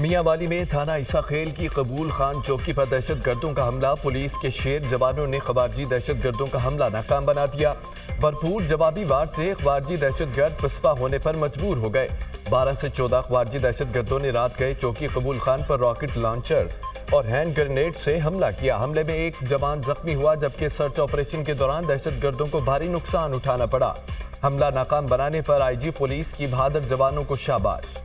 मियांवाली में थाना ईसा खेल की कबूल खान चौकी पर दहशत गर्दों का हमला। पुलिस के शेर जवानों ने खवारजी दहशत गर्दों का हमला नाकाम बना दिया। भरपूर जवाबी वार से खवारजी दहशत गर्द पसपा होने पर मजबूर हो गए। 12 से 14 खवारजी दहशत गर्दों ने रात गए चौकी कबूल खान पर रॉकेट लॉन्चर्स और हैंड ग्रेनेड से हमला किया। हमले में एक जवान जख्मी हुआ, जबकि सर्च ऑपरेशन के दौरान दहशत गर्दों को भारी नुकसान उठाना पड़ा। हमला नाकाम बनाने पर आईजी पुलिस की बहादुर जवानों को शाबाश।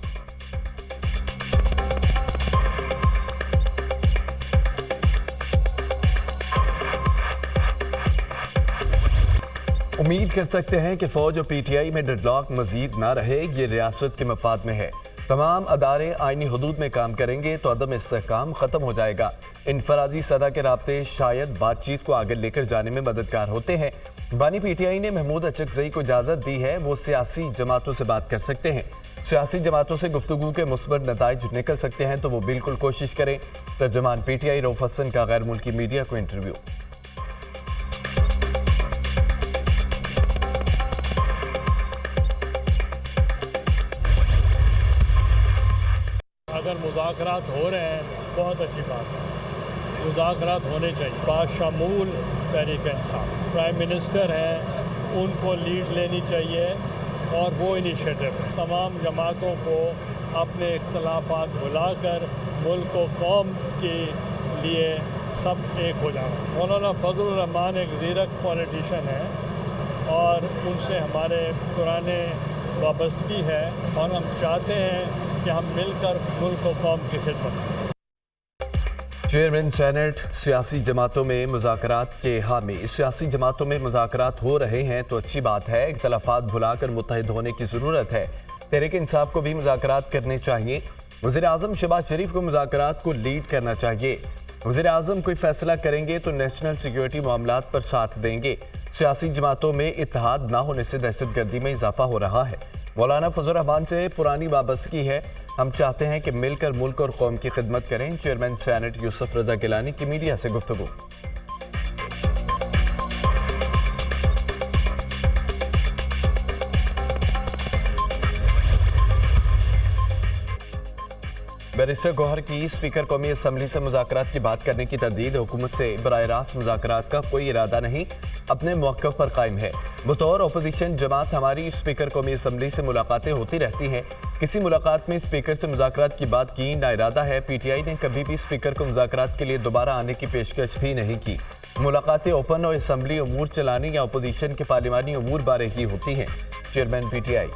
उम्मीद कर सकते हैं कि फौज और पीटीआई में डेडलॉक मजीद ना रहे, ये रियासत के मफाद में है। तमाम अदारे आईनी हदूद में काम करेंगे तो अदम इस्तेहकाम खत्म हो जाएगा। इनफरादी सतह के राब्ते शायद बातचीत को आगे लेकर जाने में मददगार होते हैं। बानी पीटीआई ने महमूद अचकजई को इजाज़त दी है, वो सियासी जमातों से बात कर सकते हैं। सियासी जमातों से गुफ्तगू के मुस्बत नताइज निकल सकते हैं तो वो बिल्कुल कोशिश करें। तर्जुमान पीटीआई रऊफ हसन का गैर मुल्की मीडिया को इंटरव्यू। अगर मुज़ाकरात हो रहे हैं बहुत अच्छी बात है, मुज़ाकरात होने चाहिए। बाशमूल तहरीक इंसाफ प्राइम मिनिस्टर हैं, उनको लीड लेनी चाहिए और वो इनिशिएटिव है। तमाम जमातों को अपने इख्तलाफात भुलाकर मुल्क और कौम के लिए सब एक हो जाना। मौलाना फजलुर रहमान एक ज़ीरक पॉलिटिशियन है और उनसे हमारे पुराने वाबस्तगी है और हम चाहते हैं कि हम मिलकर मुल्क और कौम की खिदमत करें। चेयरमैन सेनेट सियासी जमातों में मुज़ाकरात के हामी। सियासी जमातों में मुज़ाकरात हो रहे हैं तो अच्छी बात है, इख्तलाफात भुलाकर मुत्तहिद होने की ज़रूरत है। तहरीक इंसाफ को भी मुज़ाकरात करने चाहिए। वज़ीर आज़म शहबाज शरीफ को मुज़ाकरात को लीड करना चाहिए। वज़ीर आज़म कोई फैसला करेंगे तो नेशनल सिक्योरिटी मामलात पर साथ देंगे। सियासी जमातों में इत्तेहाद ना होने से दहशत गर्दी में इजाफा हो रहा है। मौलाना फजलुर रहमान से पुरानी वाबस्तगी है, हम चाहते हैं कि मिलकर मुल्क और कौम की खिदमत करें। चेयरमैन सेनेट यूसुफ रजा गिलानी की मीडिया से गुफ्तगू। बैरिस्टर गौहर की स्पीकर कौमी असम्बली से मुज़ाकरात की बात करने की तरदीद। हुकूमत से बराह रास्त मुज़ाकरात का कोई इरादा नहीं, अपने मौक़िफ़ पर कायम है। बतौर अपोजिशन जमात हमारी स्पीकर कौमी असम्बली से मुलाकातें होती रहती हैं। किसी मुलाकात में स्पीकर से मुज़ाकरात की बात की ना इरादा है। पीटीआई ने कभी भी स्पीकर को मुज़ाकरात के लिए दोबारा आने की पेशकश भी नहीं की। मुलाकातें ओपन और असम्बली अमूर चलाने या अपोजिशन के पार्लिमानी अमूर बारे ही होती हैं। Chairman PTI.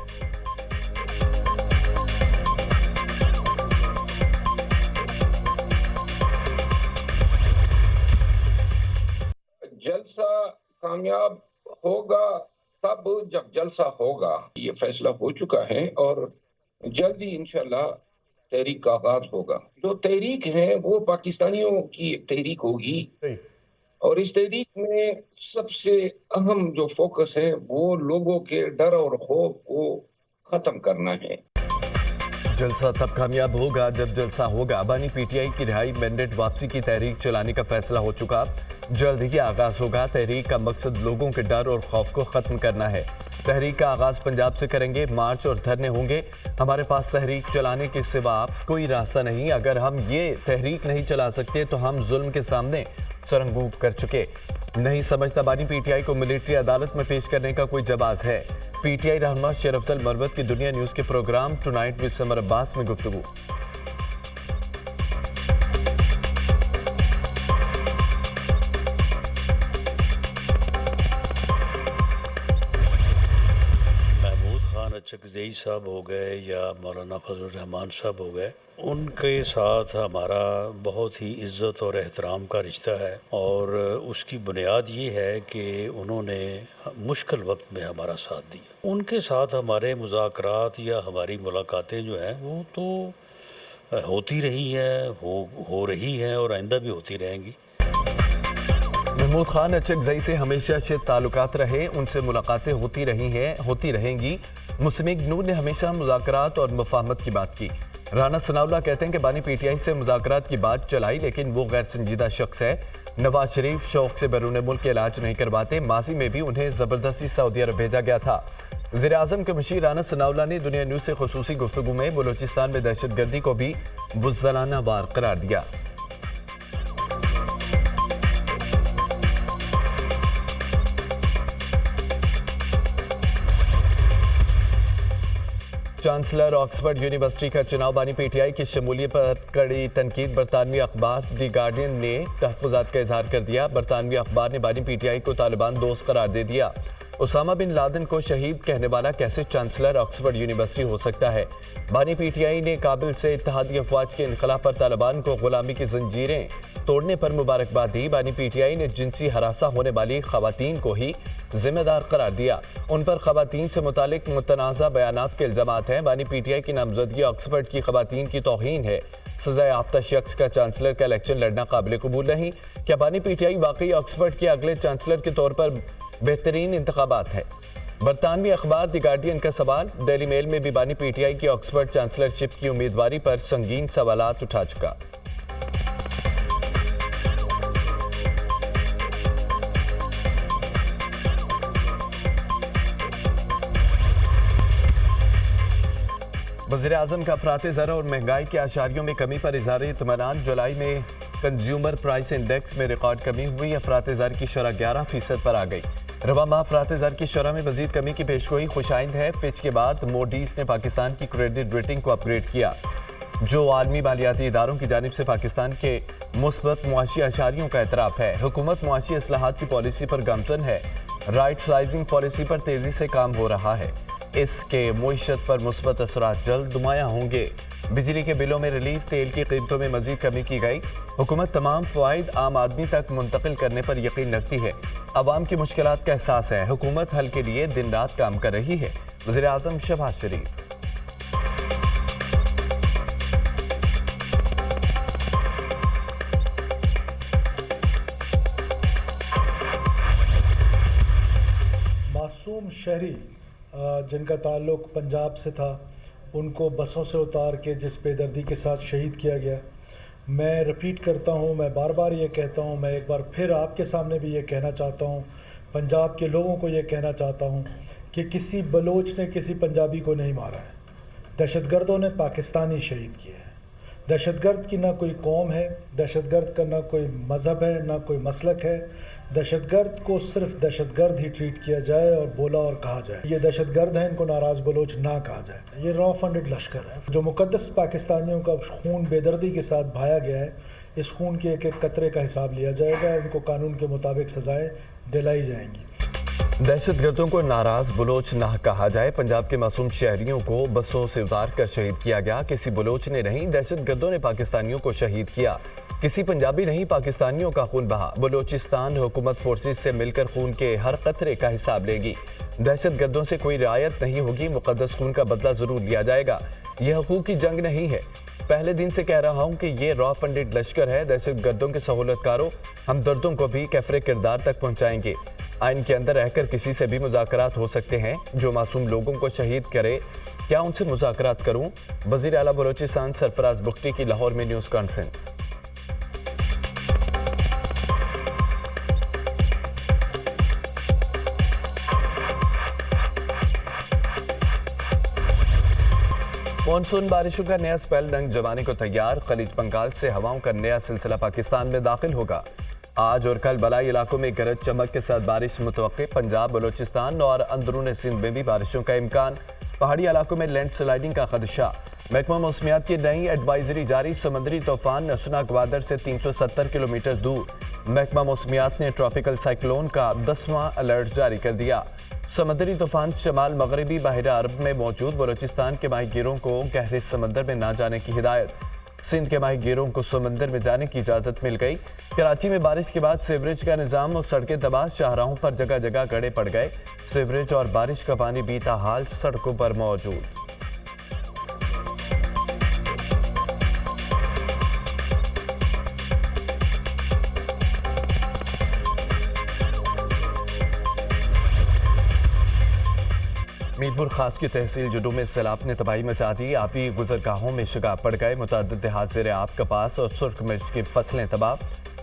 जलसा कामयाब होगा तब जब जलसा होगा। ये फैसला हो चुका है और जल्द ही इंशाल्लाह तहरीक का आगाज होगा। जो तहरीक है वो पाकिस्तानियों की तहरीक होगी और इस तहरीक में सबसे अहम जो फोकस है वो लोगों के डर और खौफ को खत्म करना है। जलसा तब कामयाब होगा जब जलसा होगा। बानी पीटीआई की रिहाई मैंडेट वापसी की तहरीक चलाने का फैसला हो चुका, जल्द ही आगाज होगा। तहरीक का मकसद लोगों के डर और खौफ को खत्म करना है। तहरीक का आगाज पंजाब से करेंगे, मार्च और धरने होंगे। हमारे पास तहरीक चलाने के सिवा कोई रास्ता नहीं। अगर हम ये तहरीक नहीं चला सकते तो हम जुल्म के सामने सरंगूब कर चुके। नहीं समझता बानी पीटीआई को मिलिट्री अदालत में पेश करने का कोई जवाब है। पीटीआई रहनुमा शेर अफजल मरवत की दुनिया न्यूज़ के programme tonight with Samar Abbas में गुफ्तगू। अचकजई साहब हो गए या मौलाना फजलुर रहमान साहब हो गए, उनके साथ हमारा बहुत ही इज़्ज़त और एहतराम का रिश्ता है और उसकी बुनियाद ये है कि उन्होंने मुश्किल वक्त में हमारा साथ दिया। उनके साथ हमारे मुज़ाकरात या हमारी मुलाकातें जो हैं वो तो होती रही हैं, हो रही हैं और आइंदा भी होती रहेंगी। महमूद खान अचकजई से हमेशा अच्छे ताल्लुकात रहे, उनसे मुलाकातें होती रही हैं, होती रहेंगी। मुस्लिम लीग नून ने हमेशा मुज़ाकरात और मुफाहमत की बात की। राना सनाउल्लाह कहते हैं कि बानी पीटीआई से मुज़ाकरात की बात चलाई लेकिन वो गैर संजीदा शख्स है। नवाज शरीफ शौक से बैरून मुल्क के इलाज नहीं करवाते, माजी में भी उन्हें ज़बरदस्ती सऊदी अरब भेजा गया था। वज़ीर-ए-आज़म के मुशीर राना सनाउल्लाह ने दुनिया न्यूज़ से खुसूसी गुफ्तगू में बलूचिस्तान में दहशतगर्दी को भी बुज़दिलाना वार करार दिया। चांसलर ऑक्सफोर्ड यूनिवर्सिटी का चुनाव बानी पीटीआई की शमूलियत पर कड़ी तनकीद। बरतानवी अखबार दी गार्डियन ने तहफ़्फ़ुज़ात का इजहार कर दिया। बरतानवी अखबार ने बानी पीटीआई को तालिबान दोस्त करार दे दिया। उसामा बिन लादेन को शहीद कहने वाला कैसे चांसलर ऑक्सफोर्ड यूनिवर्सिटी हो सकता है। बानी पीटीआई ने काबिल से इत्तेहादी अफवाज के इनकला पर तालिबान को गुलामी की जंजीरें तोड़ने पर मुबारकबाद दी। बानी पीटीआई ने जिनसी हरासा होने वाली खवातीन को ही जिम्मेदार करार दिया। उन पर खवातीन से मुतालिक मुतनाज़ा बयानात के इल्ज़ामात हैं। बानी पीटीआई की नामजदगी ऑक्सफोर्ड की खवातीन की तौहीन है। सजा याफ्ता शख्स का चांसलर का इलेक्शन लड़ना काबिल कबूल नहीं। क्या बानी पीटीआई वाकई ऑक्सफोर्ड के अगले चांसलर के तौर पर बेहतरीन इंतखाबात है? बरतानवी अखबार दी गार्डियन का सवाल। डेली मेल में भी बानी पीटीआई की ऑक्सफोर्ड चांसलरशिप की उम्मीदवारी पर संगीन सवालात उठा चुका। वज़ीर-ए-आज़म का अफराते ज़र और महंगाई के आशारियों में कमी पर इज़हार इत्मीनान। जुलाई में कंज्यूमर प्राइस इंडेक्स में रिकॉर्ड कमी हुई। अफराते ज़र की शरह 11% पर आ गई। रवा माह अफराते ज़र की शरह में मज़ीद कमी की पेशगोई खुशाइंद है। फिच के बाद मोडीज़ ने पाकिस्तान की क्रेडिट रेटिंग को अपग्रेड किया, जो आलमी मालियाती इदारों की जानिब से पाकिस्तान के मुस्बत मुआशी आशारियों का एतराफ़ है। हुकूमत मुआशी असलाहात की पॉलिसी पर गामजन है। राइट साइजिंग पॉलिसी पर तेज़ी से काम हो रहा है। इसके मईशत पर मुस्बत असरात जल्द नुमायां होंगे। बिजली के बिलों में रिलीफ, तेल की कीमतों में मजीद कमी की गई। हुकूमत तमाम फ़वाइद आम आदमी तक मुंतकिल करने पर यकीन रखती है। अवाम की मुश्किलात का एहसास है। हुकूमत हल के लिए दिन रात काम कर रही है। वज़ीर-ए-आज़म शहबाज शरीफ। मासूम शहरी जिनका ताल्लुक़ पंजाब से था, उनको बसों से उतार के जिस बेदर्दी के साथ शहीद किया गया। मैं रिपीट करता हूँ, मैं बार बार ये कहता हूँ, मैं एक बार फिर आपके सामने भी ये कहना चाहता हूँ, पंजाब के लोगों को ये कहना चाहता हूँ कि किसी बलोच ने किसी पंजाबी को नहीं मारा है। दहशतगर्दों ने पाकिस्तानी शहीद किए हैं। दहशतगर्द की ना कोई कौम है, दहशतगर्द का ना कोई मज़हब है, ना कोई मसलक है। दहशतगर्द को सिर्फ दहशतगर्द ही ट्रीट किया जाए और बोला और कहा जाए ये दहशतगर्द हैं, इनको नाराज़ बलोच ना कहा जाए। ये रॉ फंडेड लश्कर है जो मुकद्दस पाकिस्तानियों का खून बेदर्दी के साथ बहाया गया है। इस खून के एक एक कतरे का हिसाब लिया जाएगा। उनको कानून के मुताबिक सज़ाएँ दिलाई जाएंगी। दहशतगर्दों को नाराज बलोच ना कहा जाए। पंजाब के मासूम शहरियों को बसों से उतार कर शहीद किया गया। किसी बलोच ने नहीं, दहशतगर्दों ने पाकिस्तानियों को शहीद किया। किसी पंजाबी नहीं, पाकिस्तानियों का खून बहा। बलोचिस्तान हुकूमत फोर्सेस से मिलकर खून के हर कतरे का हिसाब लेगी। दहशतगर्दों से कोई रियायत नहीं होगी। मुकद्दस खून का बदला जरूर लिया जाएगा। यह हकूक की जंग नहीं है। पहले दिन से कह रहा हूं कि ये रॉ फंडेड लश्कर है। दहशतगर्दों के सहूलतकारों हमदर्दों को भी कैफरे किरदार तक पहुंचाएंगे। आइन के अंदर रहकर किसी से भी मुज़ाकरात हो सकते हैं। जो मासूम लोगों को शहीद करे, क्या उनसे मुज़ाकरात करूं? वज़ीर आला बलोचिस्तान सरफराज बुख्ती की लाहौर में न्यूज़ कॉन्फ्रेंस। मानसून बारिशों का नया स्पेल रंग जमाने को तैयार। खलीज बंगाल से हवाओं का नया सिलसिला पाकिस्तान में दाखिल होगा। आज और कल बलाई इलाकों में गरज चमक के साथ बारिश मुतवक्के। पंजाब, बलोचिस्तान और अंदरून सिंध में भी बारिशों का इम्कान। पहाड़ी इलाकों में लैंड स्लाइडिंग का खदशा। महकमा मौसमियात की नई एडवाइजरी जारी। समुद्री तूफान नसना ग्वादर से 370 किलोमीटर दूर। महकमा मौसमियात ने ट्रॉपिकल साइक्लोन का 10वां अलर्ट जारी कर दिया। समुद्री तूफान शमाल मगरबी बहरा अरब में मौजूद। बलोचिस्तान के माहीगीरों को गहरे समंदर में ना जाने की हिदायत। सिंध के माहीगीरों को समंदर में जाने की इजाज़त मिल गई। कराची में बारिश के बाद सीवरेज का निज़ाम और सड़कें तबाह। शाहराहों पर जगह जगह गड्ढे पड़ गए। सीवरेज और बारिश का पानी बीता हाल सड़कों पर मौजूद। मीरपुर खास की तहसील जुडू में सैलाब ने तबाही मचा दी। आबी गुजरगाहों में शिगाब पड़ गए। मुतअद्दिद हाजिर आब, कपास और सुर्ख मिर्च की फसलें तबाह।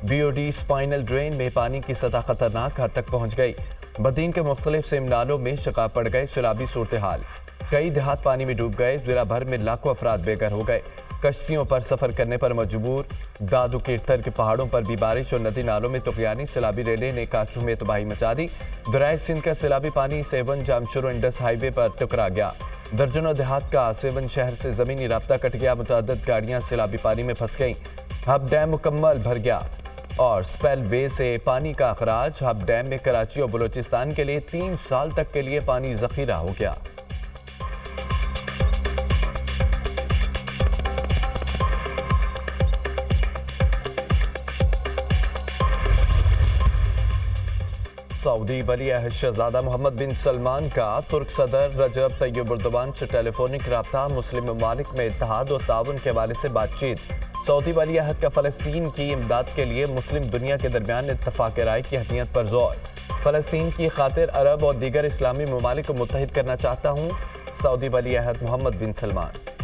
बीओडी स्पाइनल ड्रेन में पानी की सतह खतरनाक हद तक पहुंच गई। बदीन के मुख्तलिफ सिम नालों में शिकाब पड़ गए, सैलाबी सूरत हाल। कई देहात पानी में डूब गए, जिला भर में लाखों अफराद बेघर हो गए। कश्तियों पर सफर करने पर मजबूर। दादू कीर्तर के पहाड़ों पर भी बारिश और नदी नालों में तुगयानी। सैलाबी रेले ने काचू में तबाही मचा दी। दरियाए सिंध का सैलाबी पानी सेवन जामशुरू इंडस हाईवे पर टकरा गया। दर्जनों देहात का सेवन शहर से जमीनी राब्ता कट गया। मुतअद्दिद गाड़ियां सैलाबी पानी में फंस गईं। हब डैम मुकम्मल भर गया और स्पेल वे से पानी का अखराज। हब डैम में कराची और बलूचिस्तान के लिए 3 साल तक के लिए पानी जखीरा हो गया। सऊदी वली अहद शहजादा मोहम्मद बिन सलमान का तुर्क सदर रजब तैयब एर्दोगान से टेलीफोनिक रब्ता। मुस्लिम ममालिक में इत्तेहाद और ताउन के हवाले से बातचीत। सऊदी वली अहद का फ़लस्तीन की इमदाद के लिए मुस्लिम दुनिया के दरमियान इत्तफ़ाक़ राय की अहमियत पर जोर। फ़लस्तीन की खातिर अरब और दीगर इस्लामी ममालिक को मुत्तहिद करना चाहता हूँ, सऊदी वली अहद मोहम्मद बिन सलमान।